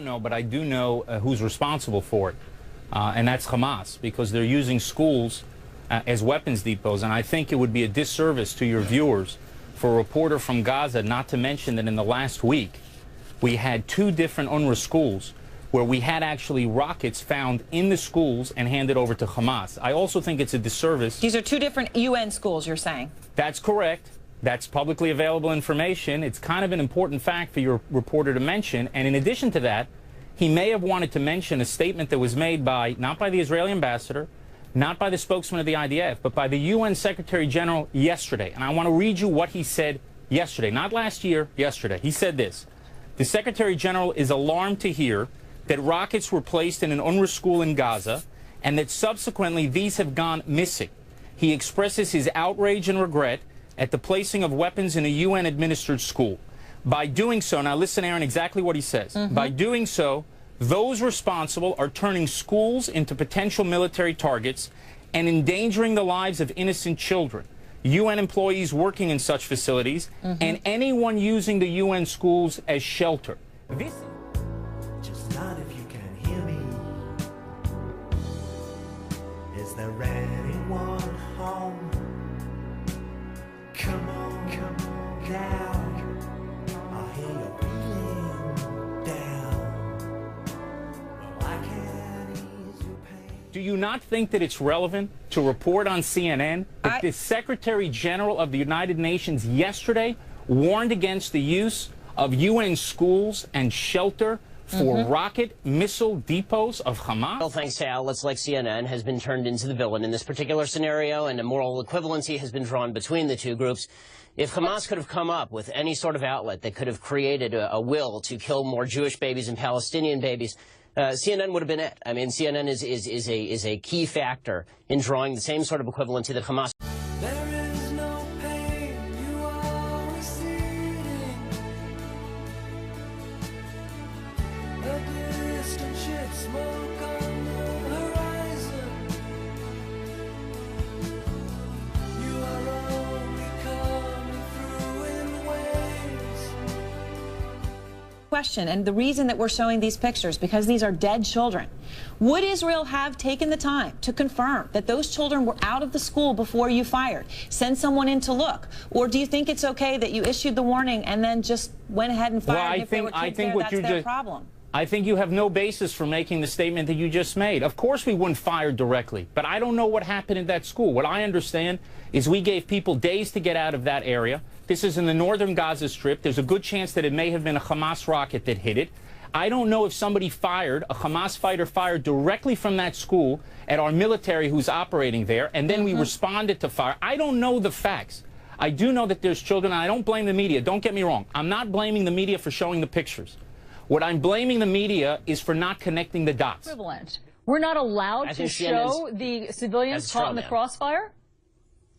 know, but I do know who's responsible for it, and that's Hamas, because they're using schools as weapons depots. And I think it would be a disservice to your viewers for a reporter from Gaza not to mention that in the last week we had 2 different UNRWA schools where we had actually rockets found in the schools and handed over to Hamas. I also think it's a disservice. These are 2 different UN schools, you're saying? That's correct. That's publicly available information. It's kind of an important fact for your reporter to mention. And in addition to that, he may have wanted to mention a statement that was made by, not by the Israeli ambassador, not by the spokesman of the IDF, but by the UN Secretary General yesterday. And I want to read you what he said yesterday, not last year, yesterday. He said this: the Secretary General is alarmed to hear that rockets were placed in an UNRWA school in Gaza and that subsequently these have gone missing. He expresses his outrage and regret at the placing of weapons in a UN-administered school. By doing so, now listen, Aaron, exactly what he says. By doing so, those responsible are turning schools into potential military targets and endangering the lives of innocent children, UN employees working in such facilities, and anyone using the UN schools as shelter. This Just not if you can hear me. Is there anyone home? Come on down. I hear you breathing down. Well, I can't ease your pain. Do you not think that it's relevant to report on CNN that the Secretary General of the United Nations yesterday warned against the use of UN schools and shelter for rocket missile depots of Hamas? Well, thanks to outlets like CNN, has been turned into the villain in this particular scenario, and a moral equivalency has been drawn between the 2 groups. If Hamas could have come up with any sort of outlet that could have created a will to kill more Jewish babies and Palestinian babies, CNN would have been it. I mean, CNN is a key factor in drawing the same sort of equivalency that Hamas. There is no pain you are receding. A distant ship, smoke on the horizon. You are only coming through in waves. Question, and the reason that we're showing these pictures, because these are dead children. Would Israel have taken the time to confirm that those children were out of the school before you fired? Send someone in to look? Or do you think it's okay that you issued the warning and then just went ahead and fired? Well, if there were kids there, that's their problem. I think you have no basis for making the statement that you just made. Of course we wouldn't fire directly, but I don't know what happened in that school. What I understand is we gave people days to get out of that area. This is in the northern Gaza Strip. There's a good chance that it may have been a Hamas rocket that hit it. I don't know if somebody fired, a Hamas fighter fired directly from that school at our military who's operating there, and then we responded to fire. I don't know the facts. I do know that there's children, and I don't blame the media. Don't get me wrong. I'm not blaming the media for showing the pictures. What I'm blaming the media is for not connecting the dots. Equivalent. We're not allowed to show the civilians caught in the crossfire?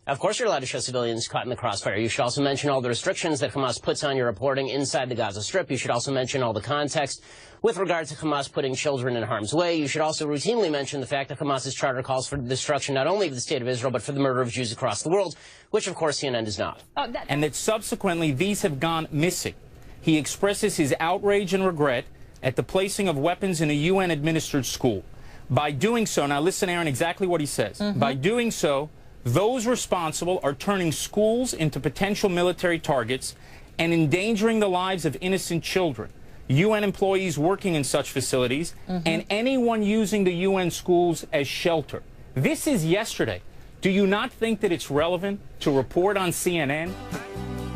Of course you're allowed to show civilians caught in the crossfire. You should also mention all the restrictions that Hamas puts on your reporting inside the Gaza Strip. You should also mention all the context with regard to Hamas putting children in harm's way. You should also routinely mention the fact that Hamas's charter calls for the destruction not only of the state of Israel, but for the murder of Jews across the world, which, of course, CNN does not. And that subsequently these have gone missing. He expresses his outrage and regret at the placing of weapons in a UN-administered school. By doing so, now listen, Aaron, exactly what he says. By doing so, those responsible are turning schools into potential military targets and endangering the lives of innocent children, UN employees working in such facilities, and anyone using the UN schools as shelter. This is yesterday. Do you not think that it's relevant to report on CNN?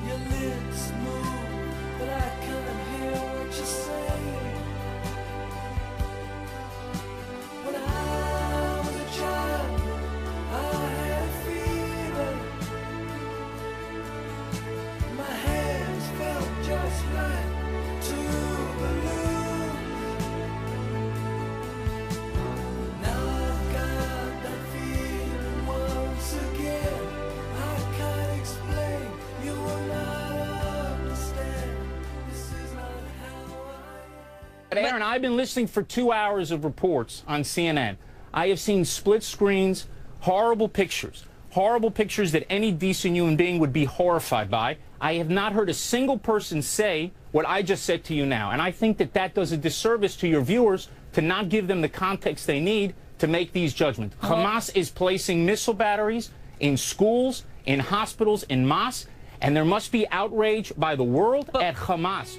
Your lips move, but I can't hear what you say. When I was a child, I had fever. My hands felt just like two balloons. Now I've got that feeling once again. I can't explain, you will not understand. This is not how I am. But Aaron, I've been listening for 2 hours of reports on CNN. I have seen split screens, horrible pictures that any decent human being would be horrified by. I have not heard a single person say what I just said to you now. And I think that that does a disservice to your viewers to not give them the context they need to make these judgments. Hamas is placing missile batteries in schools, in hospitals, in mosques, and there must be outrage by the world at Hamas.